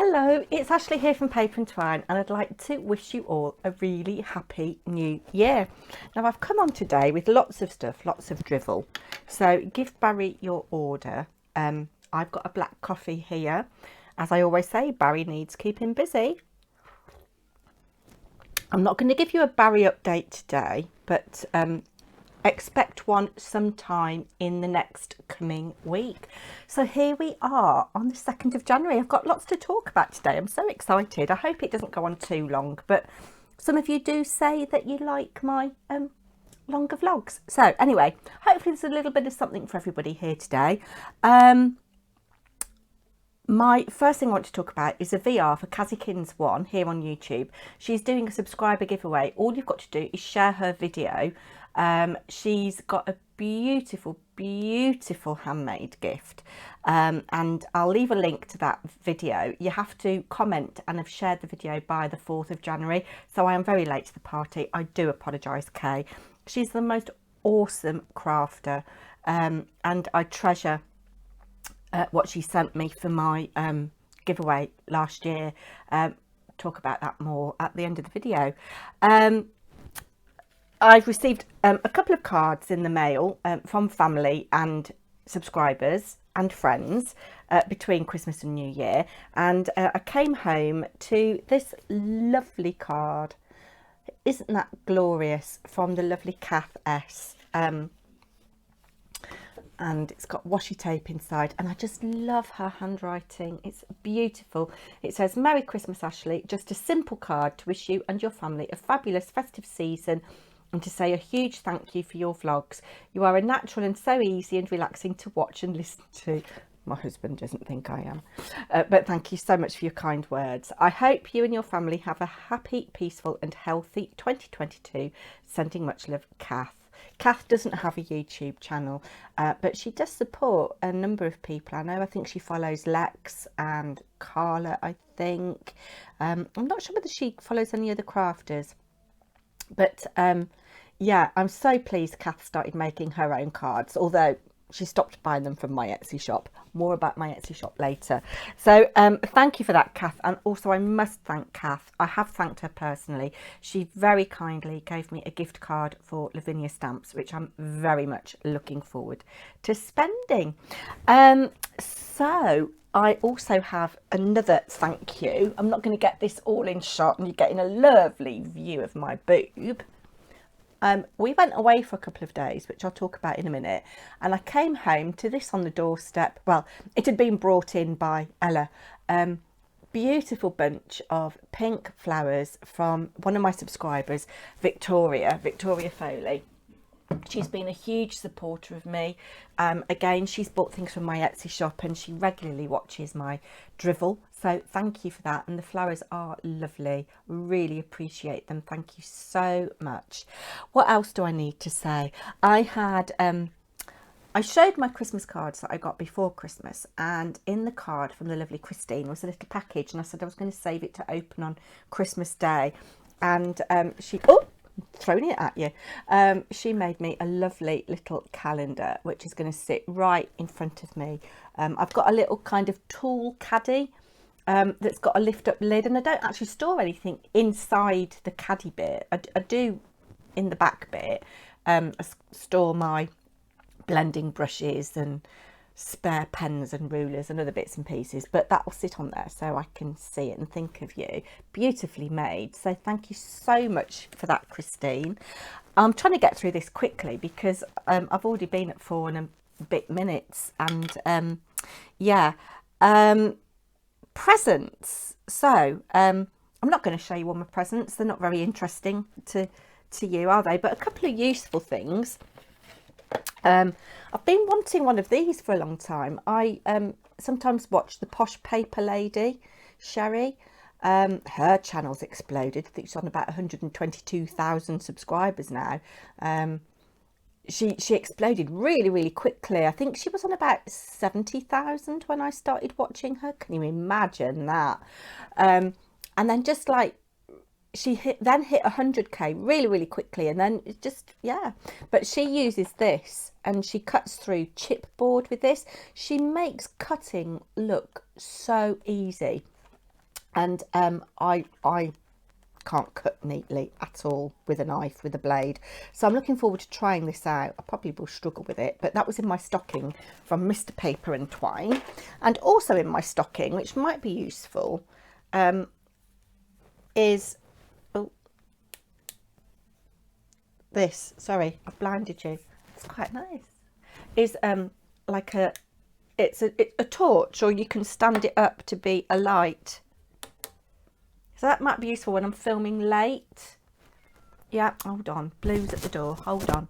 Hello, it's Ashley here from Paper&Twine, and I'd like to wish you all a really happy new year. Now, I've come on today with lots of stuff, lots of drivel. So give Barry your order. I've got a black coffee here. As I always say, Barry needs keeping busy. I'm not going to give you a Barry update today, but expect one sometime in the next coming week. So here we are on the 2nd of January. I've got lots to talk about today. I'm so excited. I hope it doesn't go on too long, but some of you do say that you like my longer vlogs. So anyway, hopefully there's a little bit of something for everybody here today. My first thing I want to talk about is a VR for Kazikins One here on YouTube. She's doing a subscriber giveaway. All you've got to do is share her video. She's got a beautiful, beautiful handmade gift. And I'll leave a link to that video. You have to comment and have shared the video by the 4th of January. So I am very late to the party. I do apologise, Kay. She's the most awesome crafter. And I treasure what she sent me for my giveaway last year. Talk about that more at the end of the video. I've received a couple of cards in the mail from family and subscribers and friends between Christmas and New Year, and I came home to this lovely card. Isn't that glorious? From the lovely Kath S. And it's got washi tape inside, and I just love her handwriting. It's beautiful. It says, "Merry Christmas, Ashley. Just a simple card to wish you and your family a fabulous festive season and to say a huge thank you for your vlogs. You are a natural and so easy and relaxing to watch and listen to." My husband doesn't think I am, but thank you so much for your kind words. I hope you and your family have a happy, peaceful and healthy 2022. Sending much love, Kath. Kath doesn't have a YouTube channel, but she does support a number of people. I think she follows Lex and Carla, I think. I'm not sure whether she follows any other crafters. But yeah, I'm so pleased Kath started making her own cards, although she stopped buying them from my Etsy shop. More about my Etsy shop later. So thank you for that, Kath. And also I must thank Kath. I have thanked her personally. She very kindly gave me a gift card for Lavinia stamps, which I'm very much looking forward to spending. So I also have another thank you. I'm not going to get this all in shot and you're getting a lovely view of my boob. We went away for a couple of days, which I'll talk about in a minute, and I came home to this on the doorstep. Well, it had been brought in by Ella. Beautiful bunch of pink flowers from one of my subscribers, Victoria Foley. She's been a huge supporter of me. Again, she's bought things from my Etsy shop and she regularly watches my Drivel. So thank you for that. And the flowers are lovely. Really appreciate them. Thank you so much. What else do I need to say? I had, I showed my Christmas cards that I got before Christmas, and in the card from the lovely Christine was a little package, and I said I was going to save it to open on Christmas Day. And she, oh, throwing it at you, she made me a lovely little calendar which is going to sit right in front of me. I've got a little kind of tool caddy that's got a lift up lid, and I don't actually store anything inside the caddy bit. I do in the back bit. I store my blending brushes and spare pens and rulers and other bits and pieces, but that will sit on there so I can see it and think of you. Beautifully made. So thank you so much for that, Christine. I'm trying to get through this quickly because I've already been at 4 and a bit minutes, and yeah, presents. So I'm not going to show you all my presents. They're not very interesting to you, are they? But a couple of useful things. I've been wanting one of these for a long time. I sometimes watch the Posh Paper Lady, Sherry. Her channel's exploded. I think she's on about 122,000 subscribers now. She exploded really, really quickly. I think she was on about 70,000 when I started watching her. Can you imagine that? And then just like she then hit 100k really, really quickly, and then it just, yeah. But she uses this and she cuts through chipboard with this. She makes cutting look so easy. And I can't cut neatly at all with a knife, with a blade. So I'm looking forward to trying this out. I probably will struggle with it, but that was in my stocking from Mr. Paper and Twine. And also in my stocking, which might be useful, is this. Sorry, I've blinded you. It's quite nice. Is like it's a torch, or you can stand it up to be a light. So that might be useful when I'm filming late. Yeah, hold on. Blue's at the door. Hold on.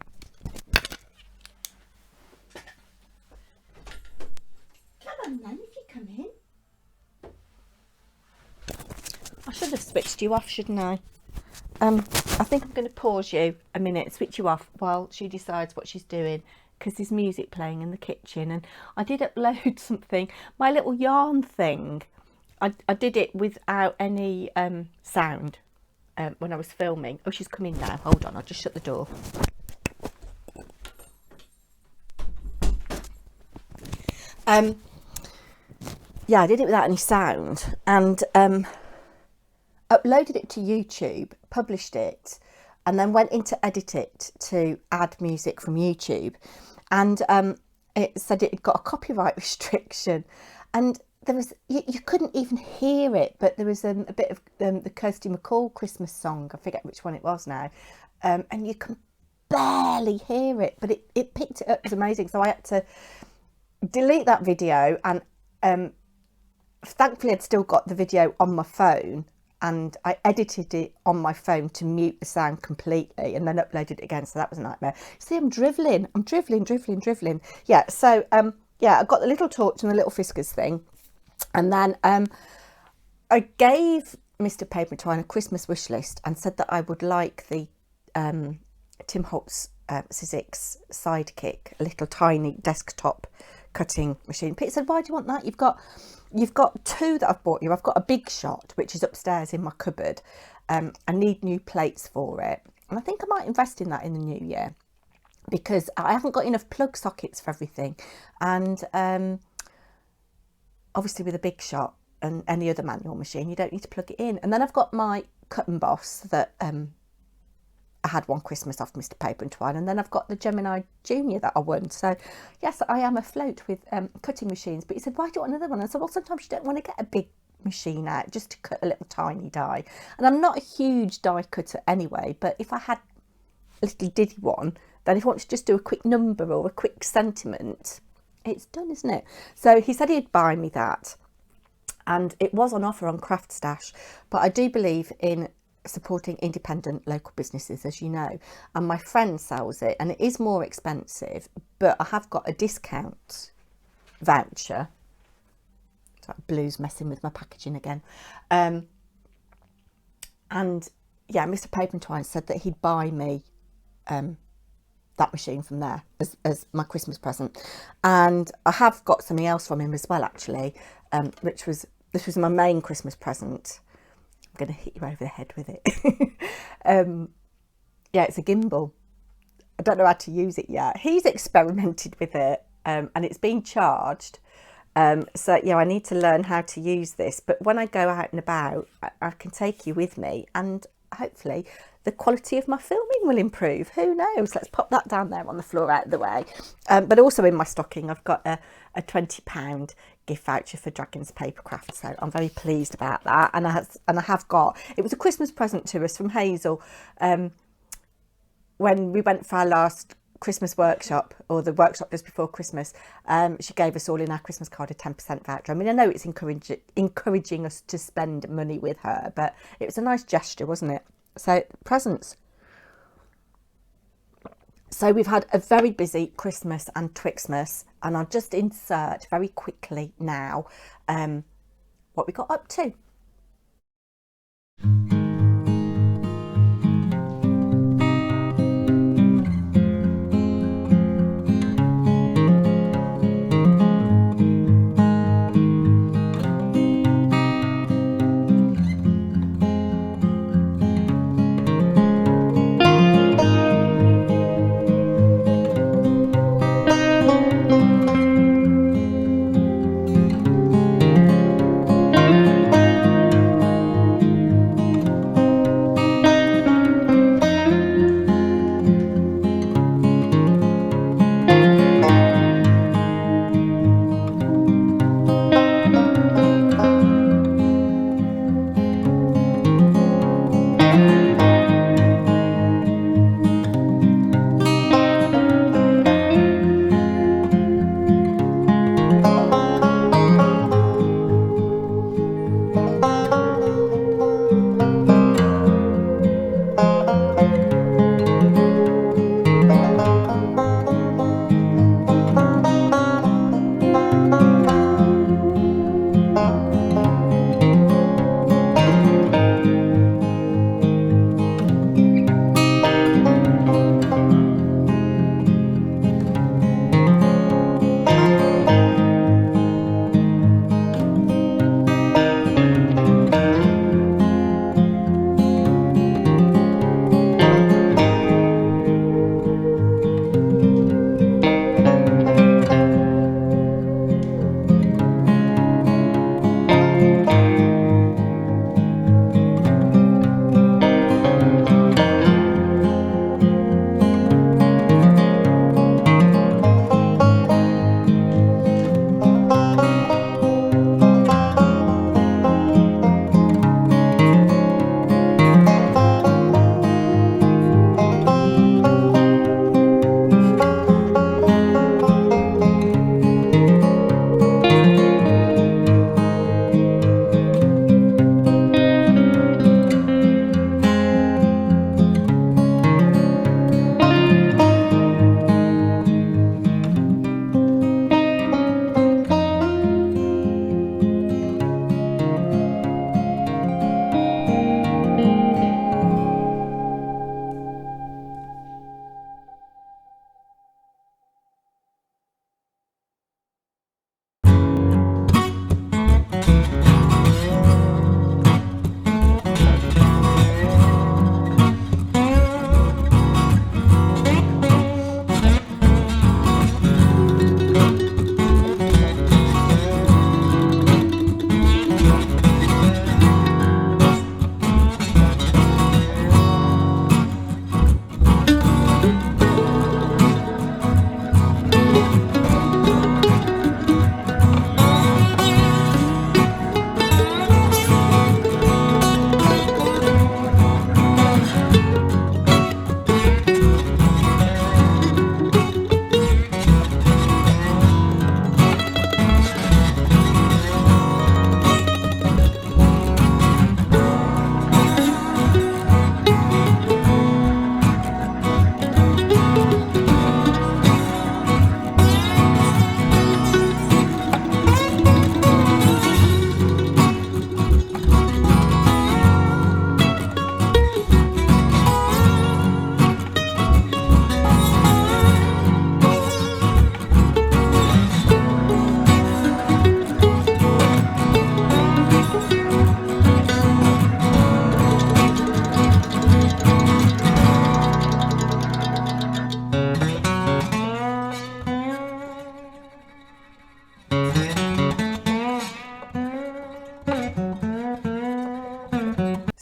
Come on then, if you come in. I should have switched you off, shouldn't I? I think I'm going to pause you a minute, switch you off while she decides what she's doing, because there's music playing in the kitchen. And I did upload something, my little yarn thing. I did it without any sound when I was filming. Oh, she's coming now. Hold on, I'll just shut the door. Yeah, I did it without any sound, and uploaded it to YouTube, published it, and then went in to edit it to add music from YouTube. And it said it had got a copyright restriction, and there was you couldn't even hear it, but there was a bit of the Kirsty MacColl Christmas song. I forget which one it was now, and you can barely hear it, but it picked it up. It was amazing. So I had to delete that video, and thankfully I'd still got the video on my phone, and I edited it on my phone to mute the sound completely, and then uploaded it again. So that was a nightmare. See, I'm driveling. Yeah. So yeah, I got the little torch and the little Fiskars thing. And then I gave Mr. Paper&Twine a Christmas wish list and said that I would like the Tim Holtz Sizzix Sidekick, a little tiny desktop cutting machine. Peter said, why do you want that? You've got two that I've bought you. I've got a Big Shot, which is upstairs in my cupboard. I need new plates for it. And I think I might invest in that in the new year, because I haven't got enough plug sockets for everything. And obviously with a Big Shot and any other manual machine, you don't need to plug it in. And then I've got my Cut and Boss that I had one Christmas off Mr. Paper&Twine, and then I've got the Gemini Junior that I won. So yes, I am afloat with cutting machines. But he said, why do you want another one? And I said, well, sometimes you don't want to get a big machine out just to cut a little tiny die. And I'm not a huge die cutter anyway, but if I had a little diddy one, then if I want to just do a quick number or a quick sentiment, it's done, isn't it? So he said he'd buy me that, and it was on offer on Craft Stash. But I do believe in supporting independent local businesses, as you know, and my friend sells it, and it is more expensive, but I have got a discount voucher. It's like Blue's messing with my packaging again. And yeah, Mr. Paper&Twine said that he'd buy me that machine from there as my Christmas present. And I have got something else from him as well, actually, this was my main Christmas present. I'm going to hit you over the head with it. Yeah, it's a gimbal. I don't know how to use it yet. He's experimented with it, and it's been charged. So yeah, I need to learn how to use this. But when I go out and about, I can take you with me, and hopefully the quality of my filming will improve. Who knows? Let's pop that down there on the floor out of the way. But also in my stocking, I've got a £20 gift voucher for Dragons Papercraft, so I'm very pleased about that. And I have got, it was a Christmas present to us from Hazel when we went for our last Christmas workshop, or the workshop just before Christmas. She gave us all in our Christmas card a 10% voucher. I mean, I know it's encouraging us to spend money with her, but it was a nice gesture, wasn't it? So presents. So we've had a very busy Christmas and Twixmas, and I'll just insert very quickly now what we got up to.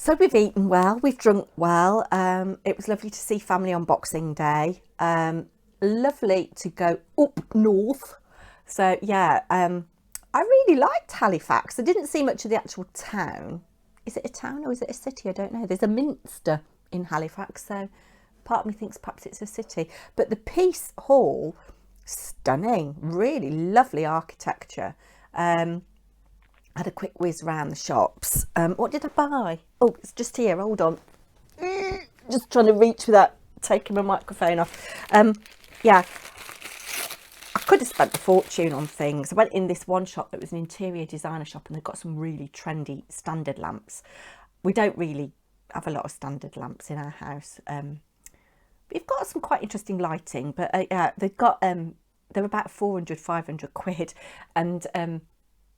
So we've eaten well, we've drunk well. It was lovely to see family on Boxing Day. Lovely to go up north. So yeah, I really liked Halifax. I didn't see much of the actual town. Is it a town or is it a city? I don't know. There's a minster in Halifax, so part of me thinks perhaps it's a city. But the Peace Hall, stunning, really lovely architecture. Had a quick whiz around the shops. What did I buy? Oh, it's just here. Hold on. Just trying to reach without taking my microphone off. Yeah, I could have spent a fortune on things. I went in this one shop that was an interior designer shop, and they've got some really trendy standard lamps. We don't really have a lot of standard lamps in our house. We've got some quite interesting lighting, but yeah, they've got they're about 400, 500 quid, and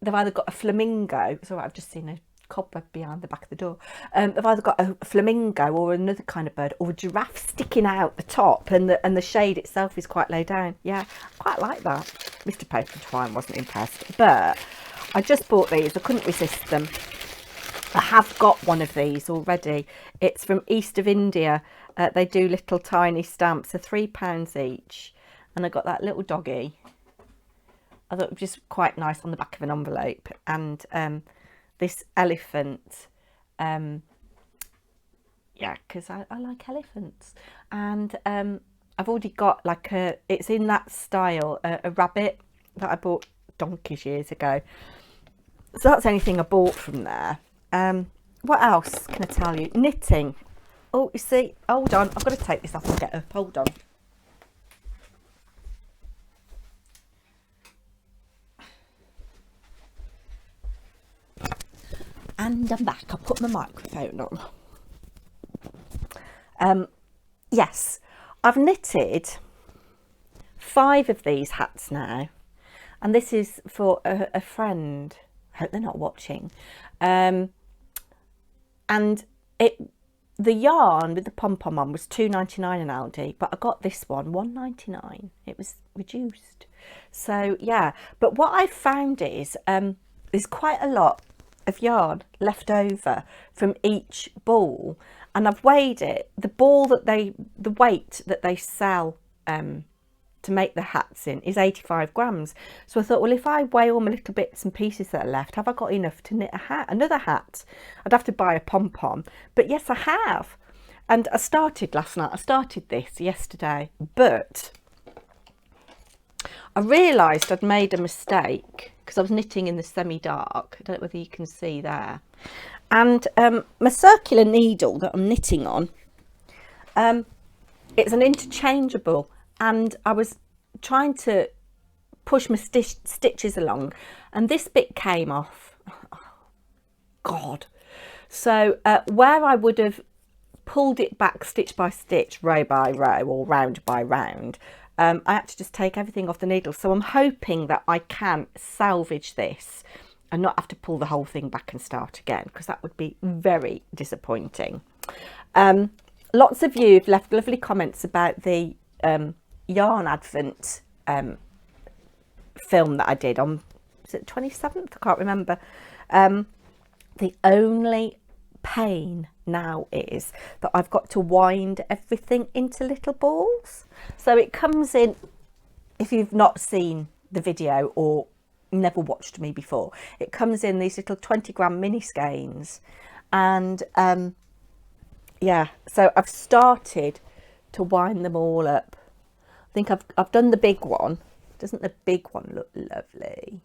they've either got a flamingo. So I've just seen a cobweb behind the back of the door. They've either got a flamingo or another kind of bird, or a giraffe sticking out the top, and the shade itself is quite low down. Yeah, quite like that. Mr. Paper&Twine wasn't impressed, but I just bought these. I couldn't resist them. I have got one of these already. It's from East of India. They do little tiny stamps. They're £3 each, and I got that little doggy. I thought it was just quite nice on the back of an envelope. And this elephant, yeah, because I like elephants. And I've already got like it's in that style, a rabbit that I bought donkeys years ago. So that's anything I bought from there. What else can I tell you? Knitting. Oh, you see, hold on, I've got to take this off and get up. Hold on. And I'm back. I'll put my microphone on. Yes, I've knitted 5 of these hats now, and this is for a friend. I hope they're not watching. And the yarn with the pom-pom on was £2.99 in Aldi, but I got this one £1.99. It was reduced. So yeah, but what I found is there's quite a lot of yarn left over from each ball, and I've weighed it. The weight that they sell to make the hats in is 85 grams. So I thought, well, if I weigh all my little bits and pieces that are left, have I got enough to knit another hat? I'd have to buy a pom-pom, but yes, I have. And I started last night. I started this yesterday, but I realised I'd made a mistake because I was knitting in the semi-dark. I don't know whether you can see there. And my circular needle that I'm knitting on, it's an interchangeable, and I was trying to push my stitches along, and this bit came off. Oh, God. So where I would have pulled it back stitch by stitch, row by row, or round by round, I had to just take everything off the needle. So I'm hoping that I can salvage this and not have to pull the whole thing back and start again, because that would be very disappointing. Lots of you have left lovely comments about the yarn advent film that I did on, was it 27th? I can't remember. The only pain now is that I've got to wind everything into little balls. So it comes in, if you've not seen the video or never watched me before, it comes in these little 20-gram mini skeins, and yeah, so I've started to wind them all up. I think I've done the big one. Doesn't the big one look lovely?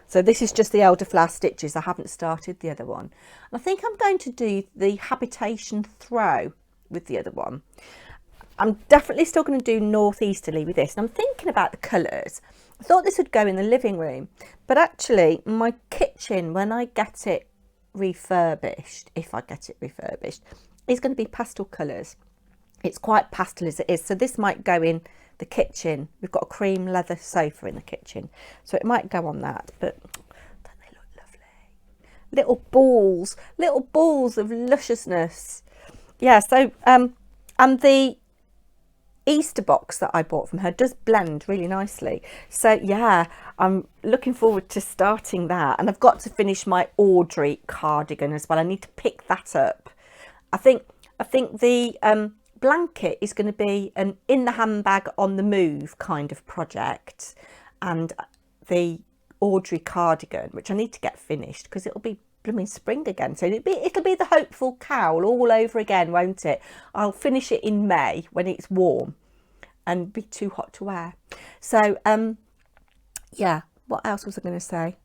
So this is just the elderflower stitches. I haven't started the other one. And I think I'm going to do the habitation throw with the other one. I'm definitely still going to do northeasterly with this. And I'm thinking about the colours. I thought this would go in the living room, but actually my kitchen, when I get it refurbished, if I get it refurbished, is going to be pastel colours. It's quite pastel as it is, so this might go in the kitchen. We've got a cream leather sofa in the kitchen, so it might go on that. But don't they look lovely? Little balls of lusciousness. Yeah, so and the Easter box that I bought from her does blend really nicely. So yeah, I'm looking forward to starting that. And I've got to finish my Audrey cardigan as well. I need to pick that up. I think the blanket is going to be an in the handbag on the move kind of project, and the Audrey cardigan, which I need to get finished because it'll be blooming spring again, so it'll be the hopeful cowl all over again, won't it? I'll finish it in May when it's warm and be too hot to wear. So yeah, what else was I going to say?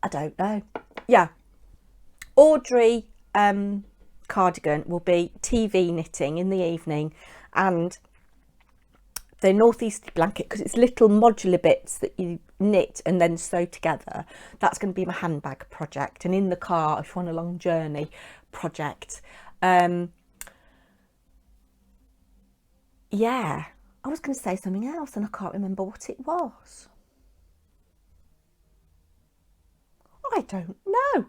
I don't know. Yeah, Audrey cardigan will be TV knitting in the evening, and the northeasterly blanket, because it's little modular bits that you knit and then sew together, that's going to be my handbag project. And in the car, if you want a long journey project. Yeah, I was going to say something else and I can't remember what it was. I don't know.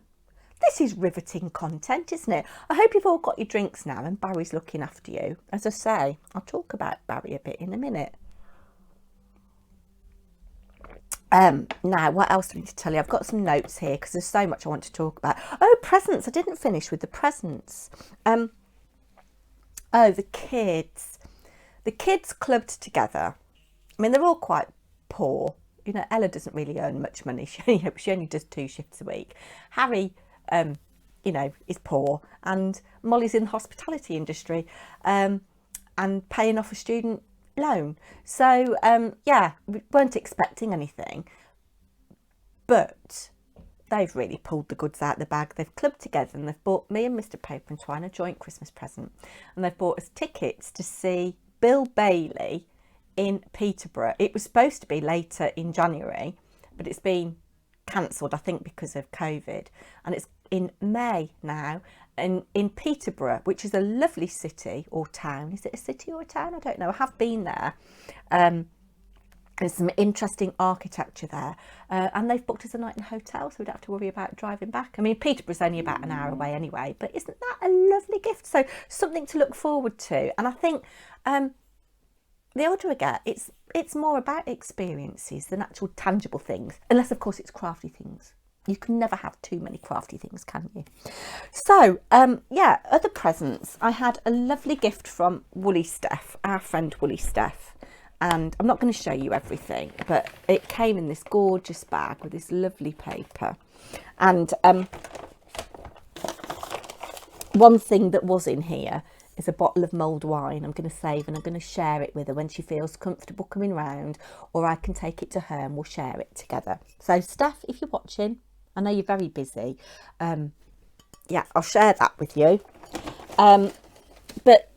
This is riveting content, isn't it? I hope you've all got your drinks now and Barry's looking after you. As I say, I'll talk about Barry a bit in a minute. Now, what else do I need to tell you? I've got some notes here because there's so much I want to talk about. Oh, presents. I didn't finish with the presents. Oh, the kids. The kids clubbed together. I mean, they're all quite poor. You know, Ella doesn't really earn much money. She only does 2 shifts a week. Harry, you know, is poor, and Molly's in the hospitality industry, and paying off a student loan. So yeah, we weren't expecting anything, but they've really pulled the goods out of the bag. They've clubbed together and they've bought me and Mr. Paper&Twine a joint Christmas present, and they've bought us tickets to see Bill Bailey in Peterborough. It was supposed to be later in January, but it's been cancelled, I think, because of COVID, and it's in May now, and in Peterborough, which is a lovely city or town. Is it a city or a town? I don't know. I have been there. There's some interesting architecture there, and they've booked us a night in a hotel, so we don't have to worry about driving back. I mean, Peterborough's only about an hour away anyway, but isn't that a lovely gift? So something to look forward to. And I think the older I get, it's more about experiences than actual tangible things, unless of course it's crafty things. You can never have too many crafty things, can you? So yeah, other presents. I had a lovely gift from Woolly Steph, our friend Woolly Steph, and I'm not going to show you everything, but it came in this gorgeous bag with this lovely paper, and one thing that was in here is a bottle of mulled wine I'm going to save, and I'm going to share it with her when she feels comfortable coming round, or I can take it to her and we'll share it together. So Steph, if you're watching, I know you're very busy. Yeah, I'll share that with you. But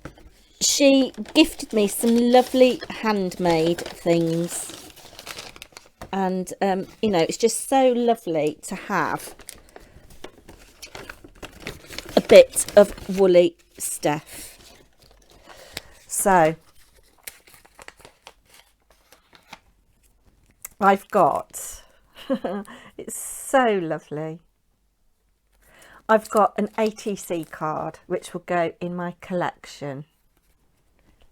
she gifted me some lovely handmade things. And, you know, it's just so lovely to have a bit of Woolly Steph. So I've got, it's so lovely. I've got an ATC card which will go in my collection.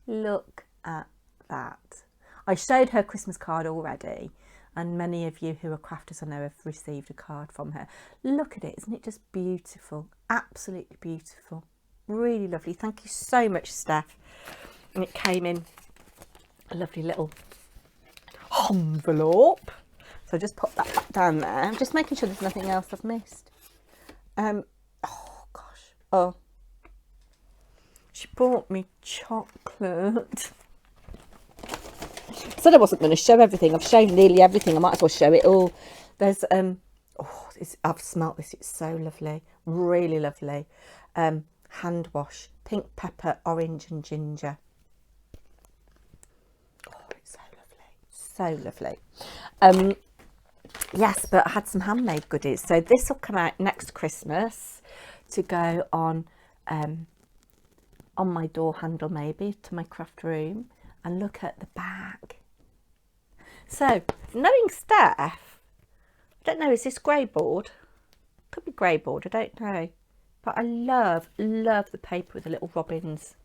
Look at that. I showed her Christmas card already, and many of you who are crafters I know have received a card from her. Look at it, isn't it just beautiful? Absolutely beautiful. Really lovely. Thank you so much, Steph. And it came in a lovely little envelope. So just pop that back down there. I'm just making sure there's nothing else I've missed. Oh gosh. Oh, she bought me chocolate. I said I wasn't going to show everything. I've shown nearly everything. I might as well show it all. There's oh, I've smelt this. It's so lovely. Really lovely. Hand wash, pink pepper, orange and ginger. Oh, it's so lovely. So lovely. Yes, but I had some handmade goodies. So this will come out next Christmas to go on my door handle, maybe, to my craft room. And look at the back. So, knowing Steph, I don't know, is this grey board? Could be grey board, I don't know. But I love the paper with the little robins.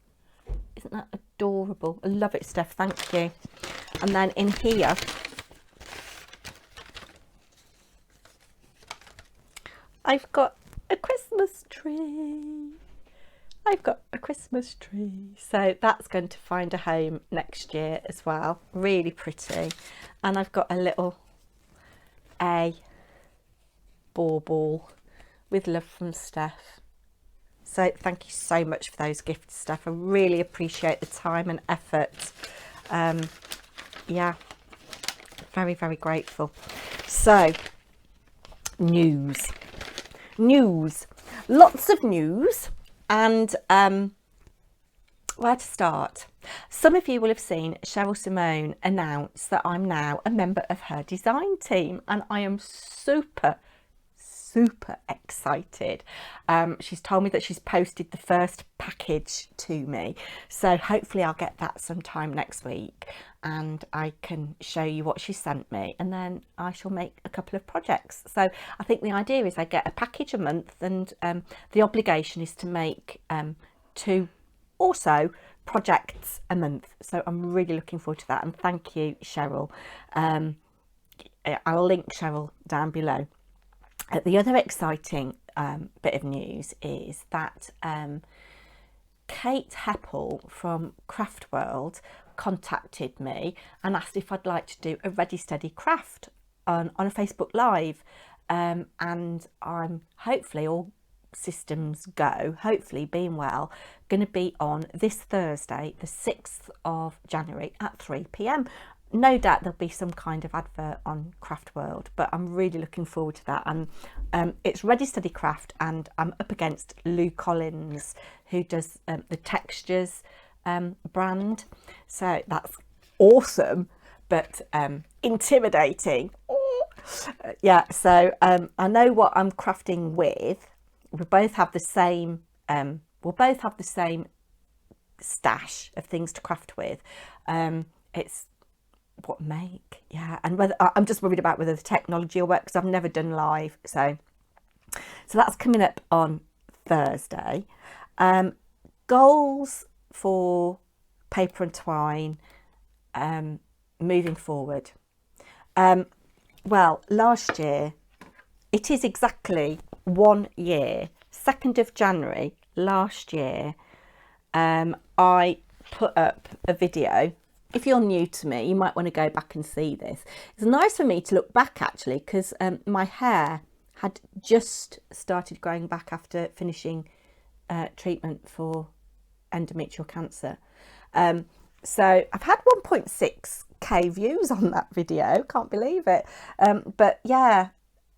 Isn't that adorable? I love it, Steph, thank you. And then in here, I've got a Christmas tree. I've got a Christmas tree. So that's going to find a home next year as well. Really pretty. And I've got a little A bauble with love from Steph. So thank you so much for those gifts, Steph. I really appreciate the time and effort. Yeah, very, very grateful. So, news. Lots of news. And where to start? Some of you will have seen Cheryl Simone announce that I'm now a member of her design team, and I am super excited. She's told me that she's posted the first package to me, so hopefully I'll get that sometime next week and I can show you what she sent me, and then I shall make a couple of projects. So I think the idea is I get a package a month, and the obligation is to make 2 or so projects a month. So I'm really looking forward to that, and thank you, Cheryl. I'll link Cheryl down below. The other exciting bit of news is that Kate Heppel from Craft World contacted me and asked if I'd like to do a Ready Steady Craft on a Facebook Live, and I'm hopefully, all systems go, hopefully being well, going to be on this Thursday the 6th of January at 3 p.m. No doubt there'll be some kind of advert on Craft World, but I'm really looking forward to that. And it's Ready Steady Craft, and I'm up against Lou Collins, who does the Textures brand. So that's awesome, but intimidating. Yeah, so I know what I'm crafting with. We both have the same. We'll both have the same stash of things to craft with. It's what make, yeah, and whether I'm just worried about whether the technology will work, because I've never done live. So that's coming up on Thursday. Goals for Paper and Twine moving forward. Well, last year, it is exactly 1 year, 2nd of January last year, I put up a video. If you're new to me, you might want to go back and see this. It's nice for me to look back, actually, because my hair had just started growing back after finishing treatment for endometrial cancer. So I've had 1.6k views on that video. Can't believe it. But yeah,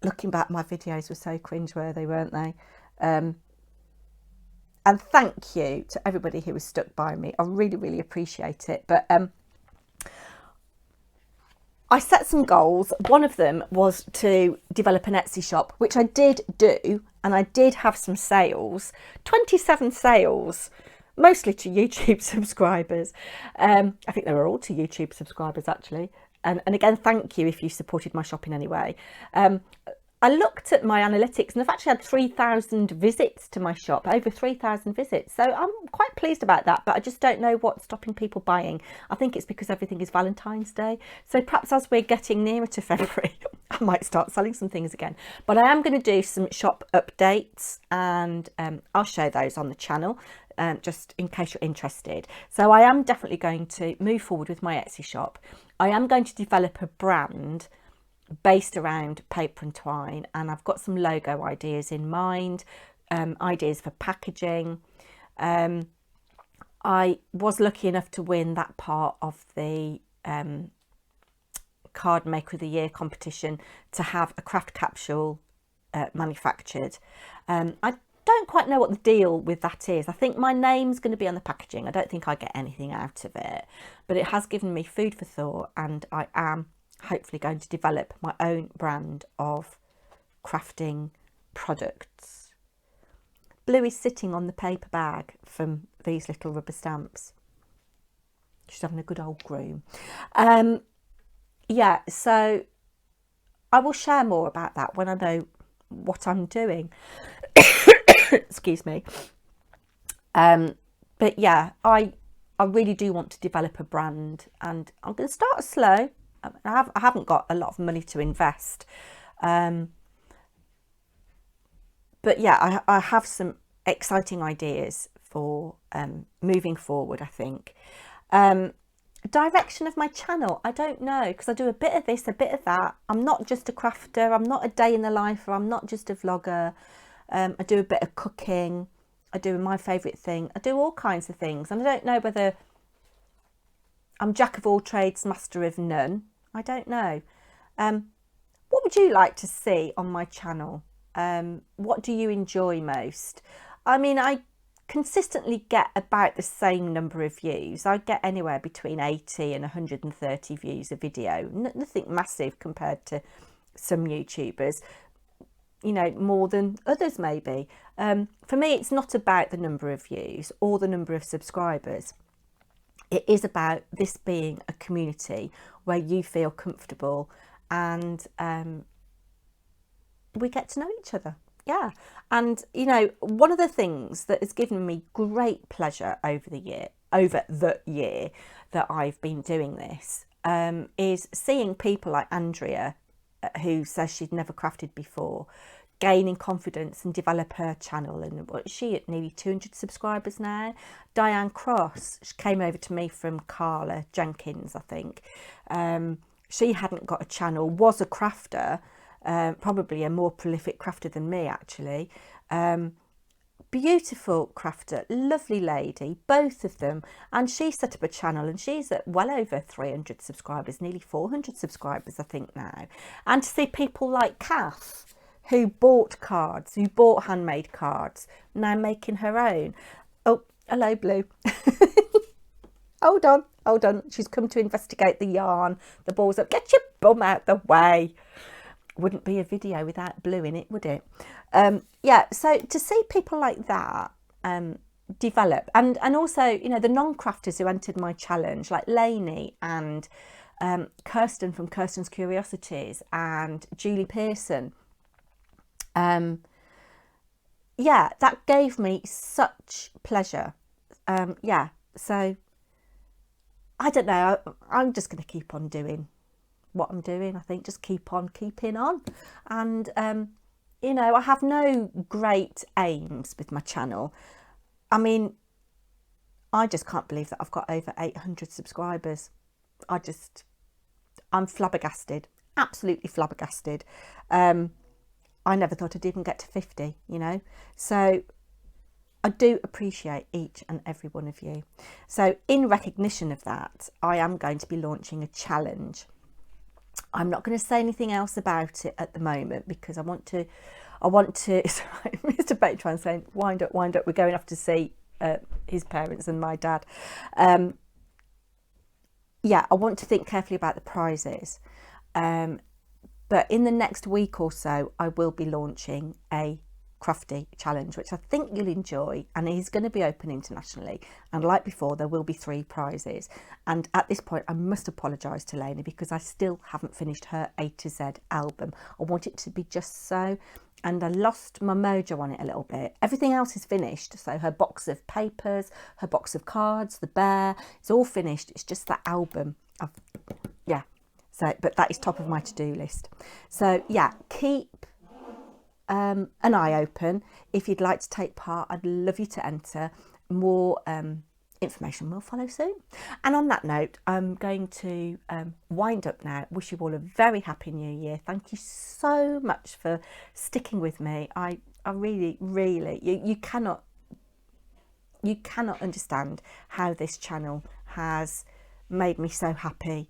looking back, my videos were so cringeworthy, weren't they? And thank you to everybody who was stuck by me. I really, really appreciate it. But I set some goals. One of them was to develop an Etsy shop, which I did do, and I did have some sales, 27 sales, mostly to YouTube subscribers. I think they were all to YouTube subscribers, actually. And again, thank you if you supported my shop in any way. I looked at my analytics, and I've actually had 3,000 visits to my shop, over 3,000 visits. So I'm quite pleased about that, but I just don't know what's stopping people buying. I think it's because everything is Valentine's Day. So perhaps as we're getting nearer to February, I might start selling some things again. But I am going to do some shop updates, and I'll show those on the channel, just in case you're interested. So I am definitely going to move forward with my Etsy shop. I am going to develop a brand based around Paper and Twine, and I've got some logo ideas in mind, ideas for packaging. I was lucky enough to win that part of the Card Maker of the Year competition to have a craft capsule manufactured. I don't quite know what the deal with that is. I think my name's going to be on the packaging. I don't think I get anything out of it, but it has given me food for thought, and I am hopefully going to develop my own brand of crafting products. Blue is sitting on the paper bag from these little rubber stamps. She's having a good old groom. Yeah, so I will share more about that when I know what I'm doing. Excuse me. But yeah, I really do want to develop a brand, and I'm going to start slow. I haven't got a lot of money to invest, but yeah, I have some exciting ideas for moving forward, I think. Direction of my channel, I don't know, because I do a bit of this, a bit of that. I'm not just a crafter, I'm not a day in the life, or I'm not just a vlogger. I do a bit of cooking, I do my favourite thing, I do all kinds of things, and I don't know whether I'm jack of all trades, master of none. I don't know. What would you like to see on my channel? What do you enjoy most? I mean, I consistently get about the same number of views. I get anywhere between 80 and 130 views a video. Nothing massive compared to some YouTubers, you know, more than others maybe. For me, it's not about the number of views or the number of subscribers. It is about this being a community where you feel comfortable and we get to know each other. Yeah. And, you know, one of the things that has given me great pleasure over the year that I've been doing this is seeing people like Andrea, who says she'd never crafted before, gaining confidence and develop her channel. And what is she at? Nearly 200 subscribers now. Diane Cross, she came over to me from Carla Jenkins, I think. She hadn't got a channel, was a crafter, probably a more prolific crafter than me actually. Beautiful crafter, lovely lady, both of them, and she set up a channel and she's at well over 300 subscribers, nearly 400 subscribers I think now. And to see people like Kath, who bought cards, who bought handmade cards, now making her own. Oh, hello Blue. Hold on, she's come to investigate the yarn. The ball's up, get your bum out the way. Wouldn't be a video without Blue in it, would it? Yeah, so to see people like that develop, and also, you know, the non-crafters who entered my challenge, like Lainey and Kirsten from Kirsten's Curiosities and Julie Pearson. Yeah, that gave me such pleasure. Yeah, so I don't know, I'm just going to keep on doing what I'm doing. I think just keep on keeping on. And you know, I have no great aims with my channel. I mean, I just can't believe that I've got over 800 subscribers. I'm flabbergasted, absolutely flabbergasted. I never thought I'd even get to 50, you know. So I do appreciate each and every one of you. So in recognition of that, I am going to be launching a challenge. I'm not going to say anything else about it at the moment because I want to, sorry, Mr. Paper&Twine saying, wind up, we're going off to see his parents and my dad. Yeah, I want to think carefully about the prizes. But in the next week or so, I will be launching a crafty challenge, which I think you'll enjoy, and it is going to be open internationally. And like before, there will be 3 prizes. And at this point, I must apologise to Lainey because I still haven't finished her A to Z album. I want it to be just so, and I lost my mojo on it a little bit. Everything else is finished. So her box of papers, her box of cards, the bear, it's all finished. It's just that album. Yeah. So, but that is top of my to-do list. So yeah, keep an eye open. If you'd like to take part, I'd love you to enter. More information will follow soon. And on that note, I'm going to wind up now. Wish you all a very happy new year. Thank you so much for sticking with me. I really, you cannot understand how this channel has made me so happy.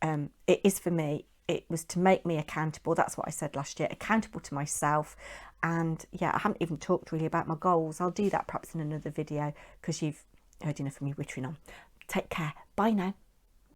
It is for me. It was to make me accountable. That's what I said last year, accountable to myself. And yeah, I haven't even talked really about my goals. I'll do that perhaps in another video because you've heard enough of me wittering on. Take care. Bye now.